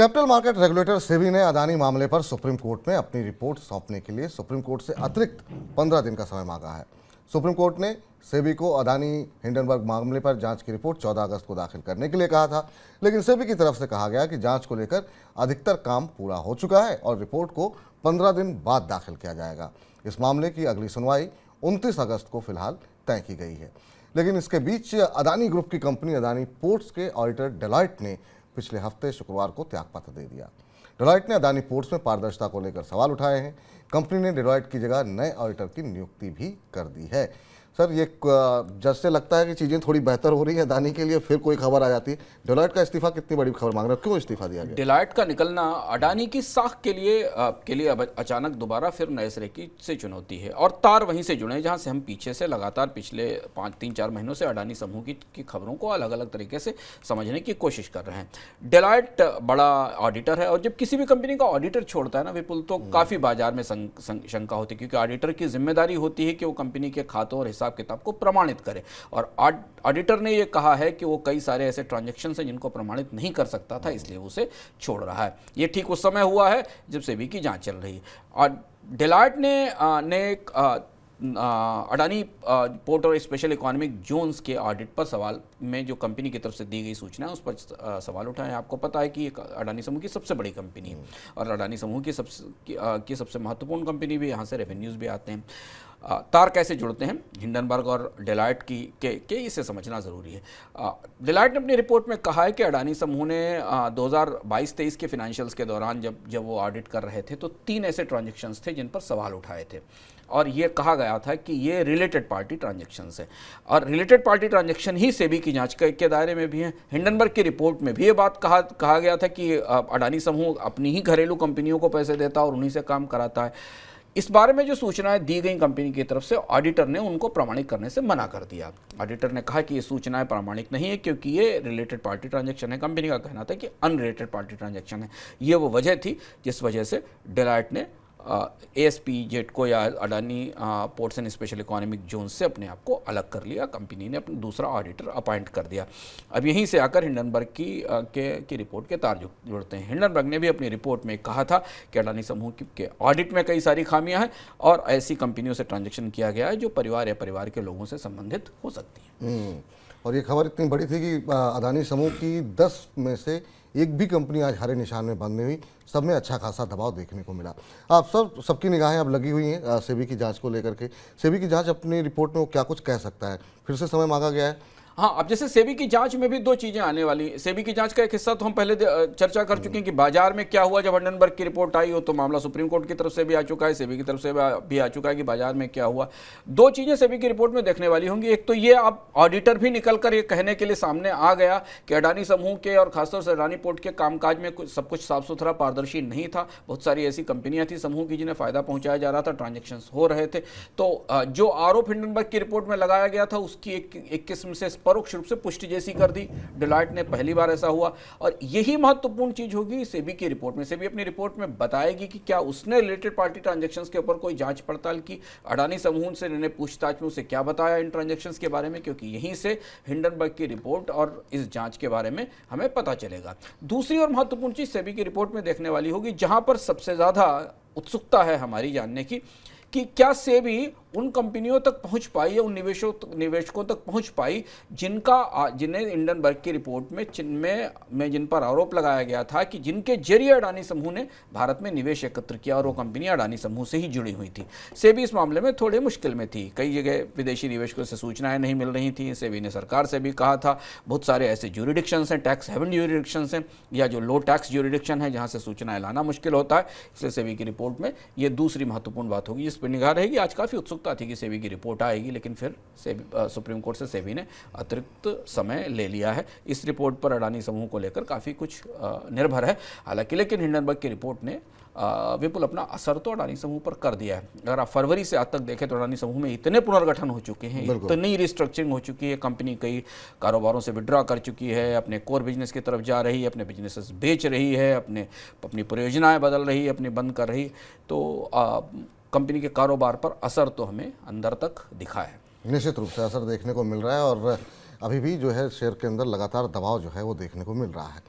Capital market regulator SEBI ने अदानी मामले पर सुप्रीम कोर्ट में अपनी रिपोर्ट सौंपने के लिए सुप्रीम कोर्ट से अतिरिक्त 15 दिन का समय मांगा है। सुप्रीम कोर्ट ने सेबी को अदानी हिंडनबर्ग मामले पर जांच की रिपोर्ट 14 अगस्त को दाखिल करने के लिए कहा था, लेकिन सेबी की तरफ से कहा गया कि जांच को लेकर अधिकतर काम पूरा हो चुका है और रिपोर्ट को 15 दिन बाद दाखिल किया जाएगा। इस मामले की अगली सुनवाई 29 अगस्त को फिलहाल तय की गई है। लेकिन इसके बीच अदानी ग्रुप की कंपनी अदानी पोर्ट्स के ऑडिटर डेलॉयट ने पिछले हफ्ते शुक्रवार को त्यागपत्र दे दिया। डेलॉयट ने अदानी पोर्ट्स में पारदर्शिता को लेकर सवाल उठाए हैं। कंपनी ने डेलॉयट की जगह नए ऑडिटर की नियुक्ति भी कर दी है। सर, ये जज से लगता है कि चीज़ें थोड़ी बेहतर हो रही है अदानी के लिए, फिर कोई खबर आ जाती है। डेलॉयट का इस्तीफा कितनी बड़ी खबर मांग रहे हैं, क्यों इस्तीफा दिया गया? डेलॉयट का निकलना अडानी की साख के लिए अब अचानक दोबारा फिर नए सिरे से चुनौती है और तार वहीं से जुड़े जहां से हम पीछे से लगातार पिछले 3-4 महीनों से अडानी समूह की खबरों को अलग अलग तरीके से समझने की कोशिश कर रहे हैं। डेलॉयट बड़ा ऑडिटर है और जब किसी भी कंपनी का ऑडिटर छोड़ता है ना विपुल, तो काफ़ी बाजार में शंका होती है, क्योंकि ऑडिटर की जिम्मेदारी होती है कि वो कंपनी के खातों और हिसाब किताब को प्रमाणित करे। और ऑडिटर ने ये कहा है कि वो कई सारे ऐसे ट्रांजैक्शन हैं जिनको प्रमाणित नहीं कर सकता था, इसलिए उसे छोड़ रहा है। ये ठीक उस समय हुआ है जब सेबी की जांच चल रही है। और डेलॉयट ने अडानी पोर्ट और स्पेशल इकोनॉमिक जोन्स के ऑडिट पर सवाल में जो कंपनी की तरफ से दी गई सूचना है उस पर सवाल उठाए। आपको पता है कि एक अडानी समूह की सबसे बड़ी कंपनी है और अडानी समूह की सबसे महत्वपूर्ण कंपनी भी, यहाँ से रेवेन्यूज़ भी आते हैं। तार कैसे जुड़ते हैं हिंडनबर्ग और डेलॉयट के इसे समझना ज़रूरी है। डेलॉयट ने अपनी रिपोर्ट में कहा है कि अडानी समूह ने 2022-23 के फिनेंशियल्स के दौरान जब वो ऑडिट कर रहे थे तो 3 ऐसे ट्रांजैक्शंस थे जिन पर सवाल उठाए थे और ये कहा गया था कि ये रिलेटेड पार्टी ट्रांजैक्शंस है और रिलेटेड पार्टी ट्रांजैक्शन ही सेबी की जांच के दायरे में भी हैं। हिंडनबर्ग की रिपोर्ट में भी ये बात कहा गया था कि अडानी समूह अपनी ही घरेलू कंपनियों को पैसे देता और उन्हीं से काम कराता है। इस बारे में जो सूचनाएं दी गई कंपनी की तरफ से, ऑडिटर ने उनको प्रमाणित करने से मना कर दिया। ऑडिटर ने कहा कि ये सूचनाएं प्रामाणिक नहीं है क्योंकि ये रिलेटेड पार्टी ट्रांजैक्शन है। कंपनी का कहना था कि अनरिलेटेड पार्टी ट्रांजैक्शन है। ये वो वजह थी जिस वजह से डेलॉयट ने ASP जेटको या Adani ports and special economic zone से अपने आप को अलग कर लिया। कंपनी ने अपना दूसरा ऑडिटर अपॉइंट कर दिया। अब यहीं से आकर हिंडनबर्ग की रिपोर्ट के तार जुड़ते हैं। हिंडनबर्ग ने भी अपनी रिपोर्ट में कहा था कि अडानी समूह के ऑडिट में कई सारी खामियां हैं और ऐसी कंपनियों से ट्रांजेक्शन किया गया है जो परिवार या परिवार के लोगों से संबंधित हो सकती हैं। और ये खबर इतनी बड़ी थी कि अदानी समूह की 10 में से एक भी कंपनी आज हरे निशान में बंद नहीं हुई। सब में अच्छा खासा दबाव देखने को मिला। आप सबकी निगाहें अब लगी हुई हैं सेबी की जांच को लेकर के। सेबी की जांच अपनी रिपोर्ट में वो क्या कुछ कह सकता है? फिर से समय मांगा गया है। हाँ, अब जैसे सेबी की जांच में भी 2 चीज़ें आने वाली हैं। सेबी की जांच का एक हिस्सा तो हम पहले चर्चा कर चुके हैं कि बाजार में क्या हुआ जब हिंडनबर्ग की रिपोर्ट आई हो, तो मामला सुप्रीम कोर्ट की तरफ से भी आ चुका है, सेबी की तरफ से भी आ चुका है कि बाजार में क्या हुआ। 2 चीज़ें सेबी की रिपोर्ट में देखने वाली होंगी। एक तो ये आप ऑडिटर भी निकल कर ये कहने के लिए सामने आ गया कि अडानी समूह के और खासतौर से अडानी पोर्ट के कामकाज में सब कुछ साफ सुथरा पारदर्शी नहीं था। बहुत सारी ऐसी कंपनियां थी समूह की जिन्हें फ़ायदा पहुंचाया जा रहा था, ट्रांजेक्शन हो रहे थे। तो जो आरोप हिंडनबर्ग की रिपोर्ट में लगाया गया था उसकी एक किस्म से परोक्ष रूप से पुष्टि जैसी कर दी डेलॉयट ने। पहली बार ऐसा हुआ और यही महत्वपूर्ण चीज होगी सेबी की रिपोर्ट में। सेबी अपनी रिपोर्ट में बताएगी कि क्या उसने रिलेटेड पार्टी ट्रांजैक्शंस के ऊपर कोई जांच पड़ताल की, अडानी समूह से इन्होंने पूछताछ में उसे क्या बताया इन ट्रांजैक्शंस के बारे में, क्योंकि यहीं से हिंडनबर्ग की रिपोर्ट और इस जांच के बारे में हमें पता चलेगा। दूसरी और महत्वपूर्ण चीज सेबी की रिपोर्ट में देखने वाली होगी, जहां पर सबसे ज्यादा उत्सुकता है हमारी जानने की कि क्या सेबी उन कंपनियों तक पहुंच पाई या उन निवेशकों तक पहुंच पाई जिन्हें हिंडनबर्ग की रिपोर्ट में जिन पर आरोप लगाया गया था कि जिनके जरिए अडानी समूह ने भारत में निवेश एकत्र किया और वो कंपनियां अडानी समूह से ही जुड़ी हुई थी। सेबी इस मामले में थोड़े मुश्किल में थी। कई जगह विदेशी निवेशकों से सूचनाएं नहीं मिल रही थी। सेबी ने सरकार से भी कहा था, बहुत सारे ऐसे ज्यूरिडिक्शंस हैं, टैक्स हेवन ज्यूरिडिक्शंस हैं या जो लो टैक्स ज्यूरिडिक्शन है जहाँ से सूचनाएं लाना मुश्किल होता है। इसलिए सेबी की रिपोर्ट में ये दूसरी महत्वपूर्ण बात होगी जिस पर निगाह रहेगी। आज काफ़ी उत्सुकता थी कि सेबी की रिपोर्ट आएगी, लेकिन फिर सुप्रीम कोर्ट से सेबी ने अतिरिक्त समय ले लिया है। इस रिपोर्ट पर अडानी समूह को लेकर काफ़ी कुछ निर्भर है हालांकि, लेकिन हिंडनबर्ग की रिपोर्ट ने विपुल अपना असर तो अडानी समूह पर कर दिया है। अगर आप फरवरी से आज तक देखें तो अडानी समूह में इतने पुनर्गठन हो चुके हैं, इतनी रिस्ट्रक्चरिंग हो चुकी है, कंपनी कई कारोबारों से विड्रॉ कर चुकी है, अपने कोर बिजनेस की तरफ जा रही है, अपने बिजनेसेस बेच रही है, अपनी परियोजनाएं बदल रही है, अपनी बंद कर रही। तो कंपनी के कारोबार पर असर तो हमें अंदर तक दिखा है। निश्चित रूप से असर देखने को मिल रहा है और अभी भी जो है शेयर के अंदर लगातार दबाव जो है वो देखने को मिल रहा है।